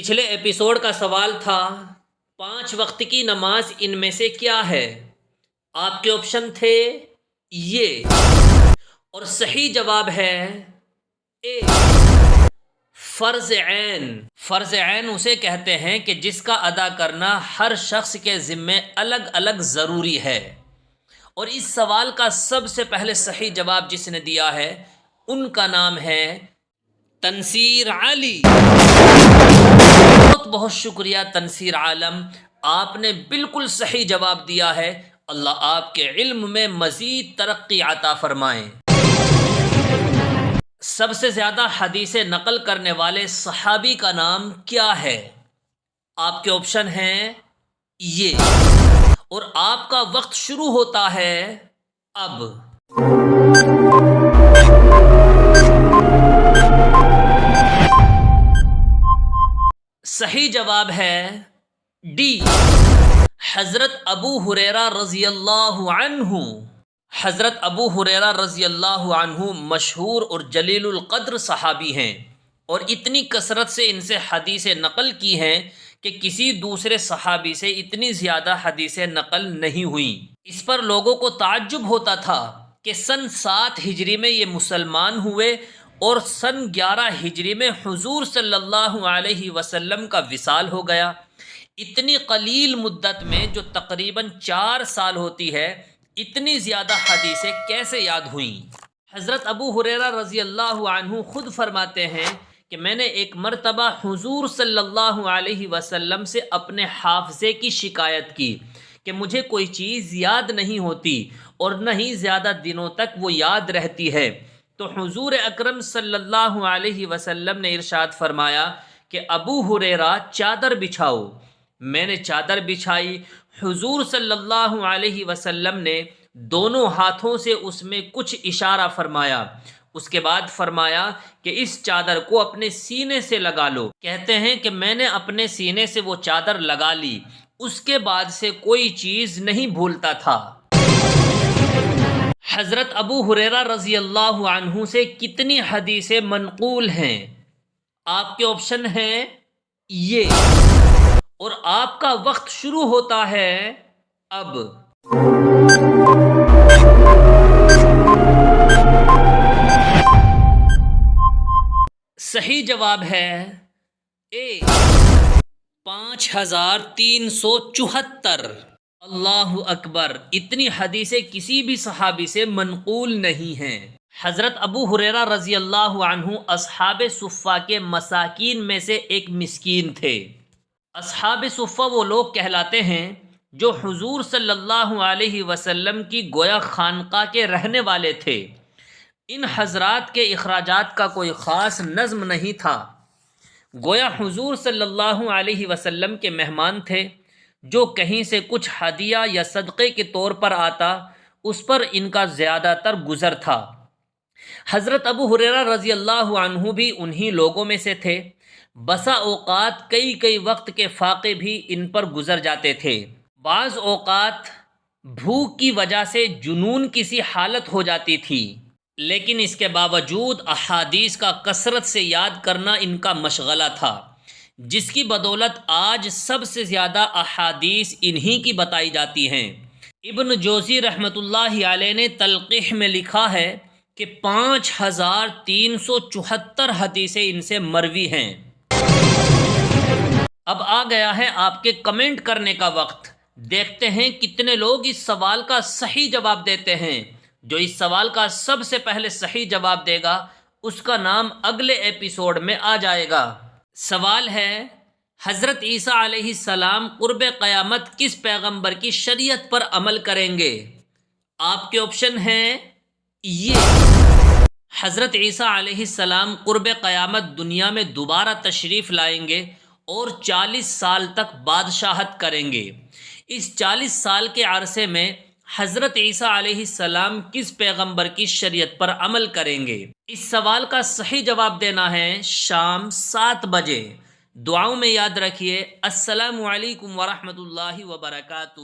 پچھلے ایپیسوڈ کا سوال تھا 5 وقت کی نماز ان میں سے کیا ہے؟ آپ کے آپشن تھے یہ، اور صحیح جواب ہے اے، فرض عین۔ فرض عین اسے کہتے ہیں کہ جس کا ادا کرنا ہر شخص کے ذمے الگ الگ ضروری ہے، اور اس سوال کا سب سے پہلے صحیح جواب جس نے دیا ہے ان کا نام ہے تنصیر علی۔ بہت بہت شکریہ تنصیر عالم، آپ نے بالکل صحیح جواب دیا ہے۔ اللہ آپ کے علم میں مزید ترقی عطا فرمائیں۔ سب سے زیادہ حدیثیں نقل کرنے والے صحابی کا نام کیا ہے؟ آپ کے آپشن ہیں یہ، اور آپ کا وقت شروع ہوتا ہے اب۔ صحیح جواب ہے ڈی، حضرت ابو ہریرہ رضی اللہ عنہ۔ حضرت ابو ہریرہ رضی اللہ عنہ مشہور اور جلیل القدر صحابی ہیں، اور اتنی کثرت سے ان سے حدیثیں نقل کی ہیں کہ کسی دوسرے صحابی سے اتنی زیادہ حدیثیں نقل نہیں ہوئیں۔ اس پر لوگوں کو تعجب ہوتا تھا کہ سن 7 ہجری میں یہ مسلمان ہوئے اور سن 11 ہجری میں حضور صلی اللہ علیہ وسلم کا وصال ہو گیا۔ اتنی قلیل مدت میں جو تقریباً 4 سال ہوتی ہے، اتنی زیادہ حدیثیں کیسے یاد ہوئیں؟ حضرت ابو ہریرہ رضی اللہ عنہ خود فرماتے ہیں کہ میں نے ایک مرتبہ حضور صلی اللہ علیہ وسلم سے اپنے حافظے کی شکایت کی کہ مجھے کوئی چیز یاد نہیں ہوتی اور نہ ہی زیادہ دنوں تک وہ یاد رہتی ہے، تو حضور اکرم صلی اللہ علیہ وسلم نے ارشاد فرمایا کہ ابو ہریرہ چادر بچھاؤ۔ میں نے چادر بچھائی، حضور صلی اللہ علیہ وسلم نے دونوں ہاتھوں سے اس میں کچھ اشارہ فرمایا، اس کے بعد فرمایا کہ اس چادر کو اپنے سینے سے لگا لو۔ کہتے ہیں کہ میں نے اپنے سینے سے وہ چادر لگا لی، اس کے بعد سے کوئی چیز نہیں بھولتا تھا۔ حضرت ابو ہریرہ رضی اللہ عنہ سے کتنی حدیثیں منقول ہیں؟ آپ کے آپشن ہیں یہ، اور آپ کا وقت شروع ہوتا ہے اب۔ صحیح جواب ہے اے، 5374۔ اللہ اکبر، اتنی حدیثیں کسی بھی صحابی سے منقول نہیں ہیں۔ حضرت ابو ہریرہ رضی اللہ عنہ اصحاب صفہ کے مساکین میں سے ایک مسکین تھے۔ اصحاب صفہ وہ لوگ کہلاتے ہیں جو حضور صلی اللہ علیہ وسلم کی گویا خانقاہ کے رہنے والے تھے۔ ان حضرات کے اخراجات کا کوئی خاص نظم نہیں تھا، گویا حضور صلی اللہ علیہ وسلم کے مہمان تھے۔ جو کہیں سے کچھ ہدیہ یا صدقے کے طور پر آتا، اس پر ان کا زیادہ تر گزر تھا۔ حضرت ابو ہریرہ رضی اللہ عنہ بھی انہی لوگوں میں سے تھے۔ بسا اوقات کئی وقت کے فاقے بھی ان پر گزر جاتے تھے۔ بعض اوقات بھوک کی وجہ سے جنون کسی حالت ہو جاتی تھی، لیکن اس کے باوجود احادیث کا کثرت سے یاد کرنا ان کا مشغلہ تھا، جس کی بدولت آج سب سے زیادہ احادیث انہی کی بتائی جاتی ہیں۔ ابن جوزی رحمۃ اللہ علیہ نے تلقیح میں لکھا ہے کہ 5374 حدیثیں ان سے مروی ہیں۔ اب آ گیا ہے آپ کے کمنٹ کرنے کا وقت۔ دیکھتے ہیں کتنے لوگ اس سوال کا صحیح جواب دیتے ہیں۔ جو اس سوال کا سب سے پہلے صحیح جواب دے گا اس کا نام اگلے ایپیسوڈ میں آ جائے گا۔ سوال ہے، حضرت عیسیٰ علیہ السلام قرب قیامت کس پیغمبر کی شریعت پر عمل کریں گے؟ آپ کے آپشن ہیں یہ، حضرت عیسیٰ علیہ السلام قرب قیامت دنیا میں دوبارہ تشریف لائیں گے اور 40 سال تک بادشاہت کریں گے۔ اس 40 سال کے عرصے میں حضرت عیسیٰ علیہ السلام کس پیغمبر کی شریعت پر عمل کریں گے؟ اس سوال کا صحیح جواب دینا ہے شام 7 بجے۔ دعاؤں میں یاد رکھیے۔ السلام علیکم ورحمۃ اللہ وبرکاتہ۔